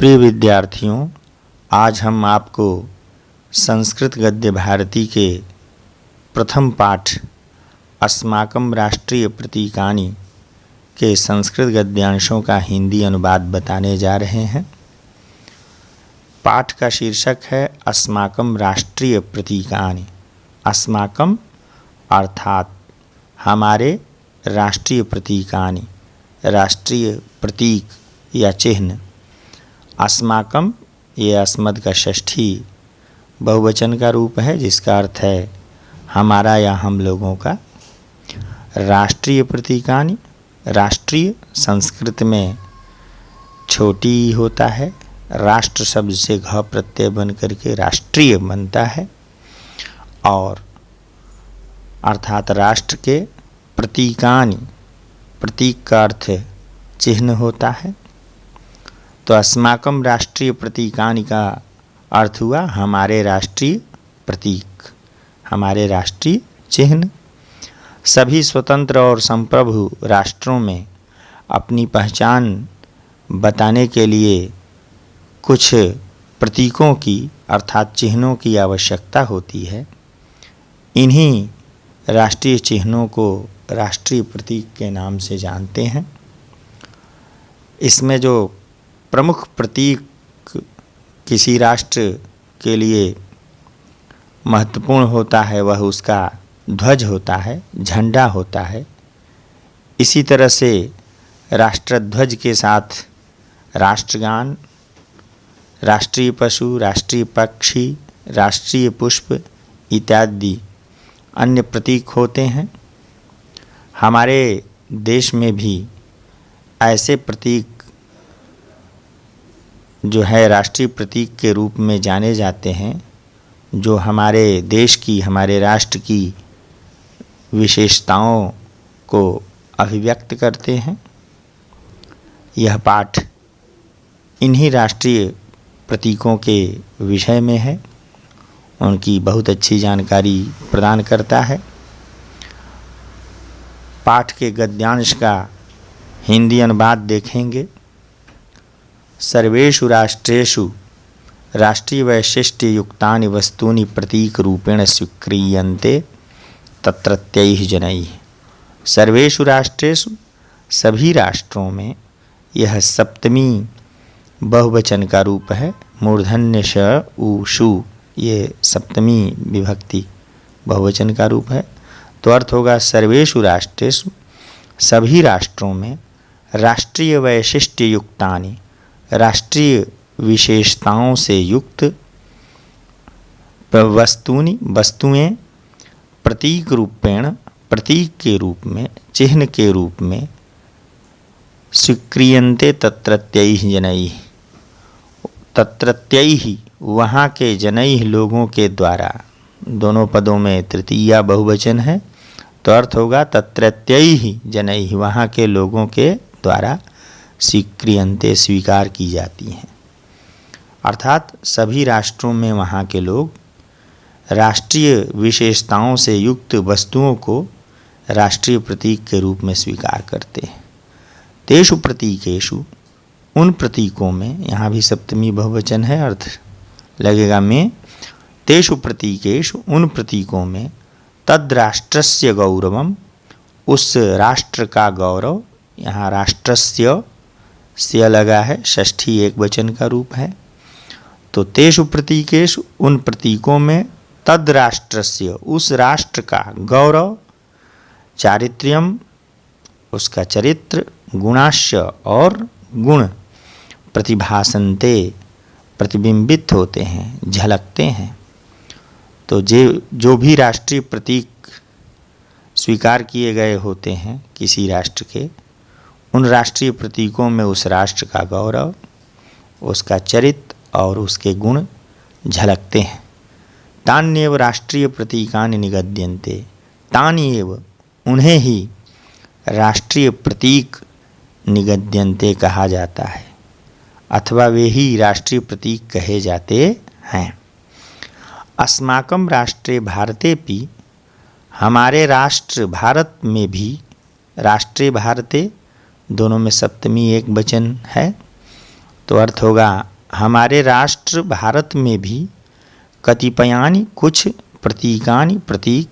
प्रिय विद्यार्थियों, आज हम आपको संस्कृत गद्य भारती के प्रथम पाठ अस्माकं राष्ट्रीय प्रतीकानि के संस्कृत गद्यांशों का हिंदी अनुवाद बताने जा रहे हैं। पाठ का शीर्षक है अस्माकं राष्ट्रीय प्रतीकानि। अस्माकं अर्थात हमारे राष्ट्रीय प्रतीकानि, राष्ट्रीय प्रतीक या चिन्ह। अस्माकं ये अस्मद का षष्ठी बहुवचन का रूप है, जिसका अर्थ है हमारा या हम लोगों का। राष्ट्रीय प्रतीकानि, राष्ट्रीय संस्कृत में छोटी होता है। राष्ट्र शब्द से घ प्रत्यय बन करके राष्ट्रीय बनता है और अर्थात राष्ट्र के प्रतीकानि, प्रतीक का अर्थ चिन्ह होता है। तो अस्माकं राष्ट्रीय प्रतीकानि का अर्थ हुआ हमारे राष्ट्रीय प्रतीक, हमारे राष्ट्रीय चिन्ह। सभी स्वतंत्र और संप्रभु राष्ट्रों में अपनी पहचान बताने के लिए कुछ प्रतीकों की अर्थात चिन्हों की आवश्यकता होती है। इन्हीं राष्ट्रीय चिन्हों को राष्ट्रीय प्रतीक के नाम से जानते हैं। इसमें जो प्रमुख प्रतीक किसी राष्ट्र के लिए महत्वपूर्ण होता है वह उसका ध्वज होता है, झंडा होता है। इसी तरह से राष्ट्रध्वज के साथ राष्ट्रगान, राष्ट्रीय पशु, राष्ट्रीय पक्षी, राष्ट्रीय पुष्प इत्यादि अन्य प्रतीक होते हैं। हमारे देश में भी ऐसे प्रतीक जो है राष्ट्रीय प्रतीक के रूप में जाने जाते हैं, जो हमारे देश की, हमारे राष्ट्र की विशेषताओं को अभिव्यक्त करते हैं। यह पाठ इन्हीं राष्ट्रीय प्रतीकों के विषय में है, उनकी बहुत अच्छी जानकारी प्रदान करता है। पाठ के गद्यांश का हिंदी अनुवाद देखेंगे। सर्वेषु राष्ट्रेषु राष्ट्रीय वैशिष्ट्य युक्तानि वस्तूनि प्रतीक रूपेण स्वीक्रियन्ते तत्रत्यैः जनैः। सर्वेषु राष्ट्रेषु सभी राष्ट्रों में, यह सप्तमी बहुवचन का रूप है। मूर्धन्य श उ शु ये सप्तमी विभक्ति बहुवचन का रूप है। तो अर्थ होगा सर्वेषु राष्ट्रेषु सभी राष्ट्रों में राष्ट्रीय वैशिष्ट्य युक्तानि, राष्ट्रीय विशेषताओं से युक्त वस्तूनि, वस्तुएं प्रतीक रूपेण, प्रतीक के रूप में, चिन्ह के रूप में स्वीक्रियन्ते तत्रत्यैः जनैः, तत्रत्यैः वहाँ के जनैः लोगों के द्वारा। दोनों पदों में तृतीया बहुवचन है, तो अर्थ होगा तत्रत्यैः जनैः वहाँ के लोगों के द्वारा स्वीक्रियन्ते स्वीकार की जाती हैं। अर्थात सभी राष्ट्रों में वहाँ के लोग राष्ट्रीय विशेषताओं से युक्त वस्तुओं को राष्ट्रीय प्रतीक के रूप में स्वीकार करते हैं। तेषु प्रतीकेषु उन प्रतीकों में, यहाँ भी सप्तमी बहुवचन है, अर्थ लगेगा में। तेषु प्रतीकेषु उन प्रतीकों में तद राष्ट्रस्य गौरवम, उस राष्ट्र का गौरव। यहाँ राष्ट्रस्य से लगा है, षष्ठी एक वचन का रूप है। तो तेषु प्रतीकेषु उन प्रतीकों में तद राष्ट्रस्य उस राष्ट्र का गौरव, चारित्र्यम उसका चरित्र, गुणाश्य और गुण प्रतिभासन्ते प्रतिबिंबित होते हैं, झलकते हैं। तो जो भी राष्ट्रीय प्रतीक स्वीकार किए गए होते हैं किसी राष्ट्र के, उन राष्ट्रीय प्रतीकों में उस राष्ट्र का गौरव, उसका चरित्र और उसके गुण झलकते हैं। तान्येव राष्ट्रीय प्रतीकानि निगद्यन्ते, तान्येव उन्हें ही राष्ट्रीय प्रतीक निगद्यन्ते कहा जाता है, अथवा वे ही राष्ट्रीय प्रतीक कहे जाते हैं। अस्माकं राष्ट्रे भारतेपि, हमारे राष्ट्र भारत में भी, राष्ट्रे भारते दोनों में सप्तमी एक वचन है, तो अर्थ होगा हमारे राष्ट्र भारत में भी कतिपयानि कुछ प्रतीकानि प्रतीक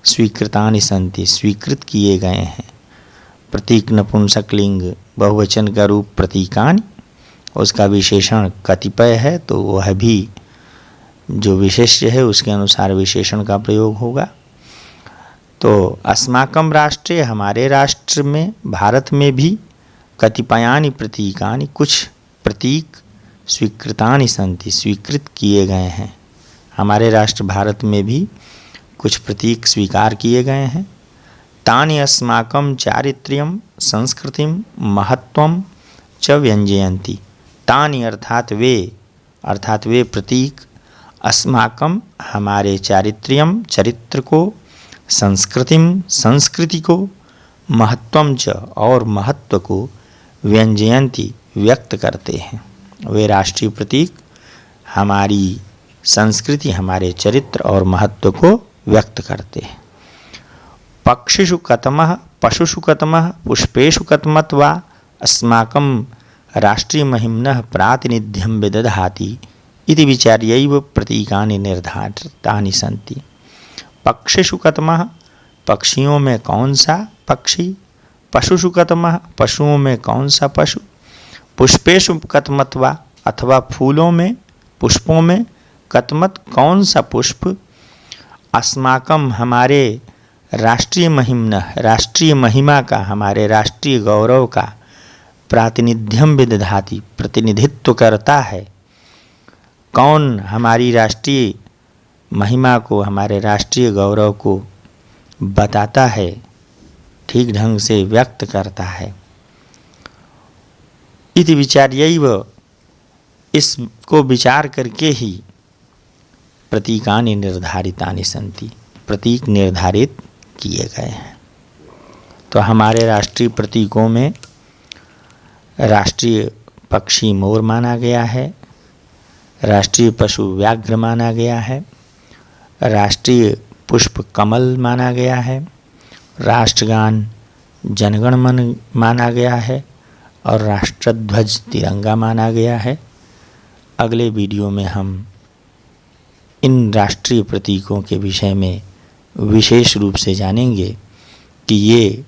स्वीकृतानि सन्ति, स्वीकृत किए गए हैं। प्रतीक नपुंसकलिंग बहुवचन का रूप प्रतीकानि, उसका विशेषण कतिपय है तो वह भी जो विशेष्य है उसके अनुसार विशेषण का प्रयोग होगा। तो अस्माकं राष्ट्रे, हमारे राष्ट्र में भारत में भी कतिपयानि प्रतीकानि, कुछ प्रतीक स्वीकृतानि सन्ति, स्वीकृत किए गए हैं। हमारे राष्ट्र भारत में भी कुछ प्रतीक स्वीकार किए गए हैं। तानि अस्माकं चारित्र्यं संस्कृतिं महत्वं च व्यंजयन्ति। तानि अर्थात वे प्रतीक अस्माकं हमारे चारित्र्यं चरित्र को, संस्कृतिं संस्कृति को, महत्वं च और महत्व को व्यंजयन्ति व्यक्त करते हैं। वे राष्ट्रीय प्रतीक हमारी संस्कृति, हमारे चरित्र और महत्व को व्यक्त करते हैं। पक्षिषु कतमः पशुषु कतमः पुष्पेषु कतमत् वा अस्माकं राष्ट्रियमहिम्नः प्रातिनिध्यं विदधाति इति विचार्यैव प्रतीकानि निर्धारितानि सन्ति। पक्षिषु कतमः, पक्षियों में कौन सा पक्षी, पशुषु कतमः, पशुओं में कौन सा पशु, पुष्पेषु कतमत् वा अथवा फूलों में, पुष्पों में, कतमत कौन सा पुष्प, अस्माकं हमारे राष्ट्रीय महिम्न, राष्ट्रीय महिमा का, हमारे राष्ट्रीय गौरव का, प्रातिनिध्यम विदधाति प्रतिनिधित्व करता है। कौन हमारी राष्ट्रीय महिमा को, हमारे राष्ट्रीय गौरव को बताता है, ठीक ढंग से व्यक्त करता है। इति विचार्यैव, इसको विचार करके ही प्रतीकानि निर्धारितानि सन्ति, प्रतीक निर्धारित किए गए हैं। तो हमारे राष्ट्रीय प्रतीकों में राष्ट्रीय पक्षी मोर माना गया है, राष्ट्रीय पशु व्याघ्र माना गया है, राष्ट्रीय पुष्प कमल माना गया है, राष्ट्रगान जनगण मन माना गया है और राष्ट्रध्वज तिरंगा माना गया है। अगले वीडियो में हम इन राष्ट्रीय प्रतीकों के विषय में विशेष रूप से जानेंगे कि ये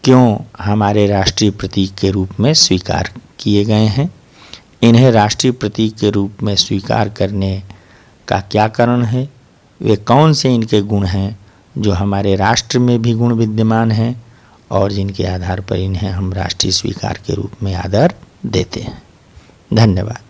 क्यों हमारे राष्ट्रीय प्रतीक के रूप में स्वीकार किए गए हैं, इन्हें राष्ट्रीय प्रतीक के रूप में स्वीकार करने का क्या कारण है, वे कौन से इनके गुण हैं जो हमारे राष्ट्र में भी गुण विद्यमान हैं और जिनके आधार पर इन्हें हम राष्ट्रीय स्वीकार के रूप में आदर देते हैं। धन्यवाद।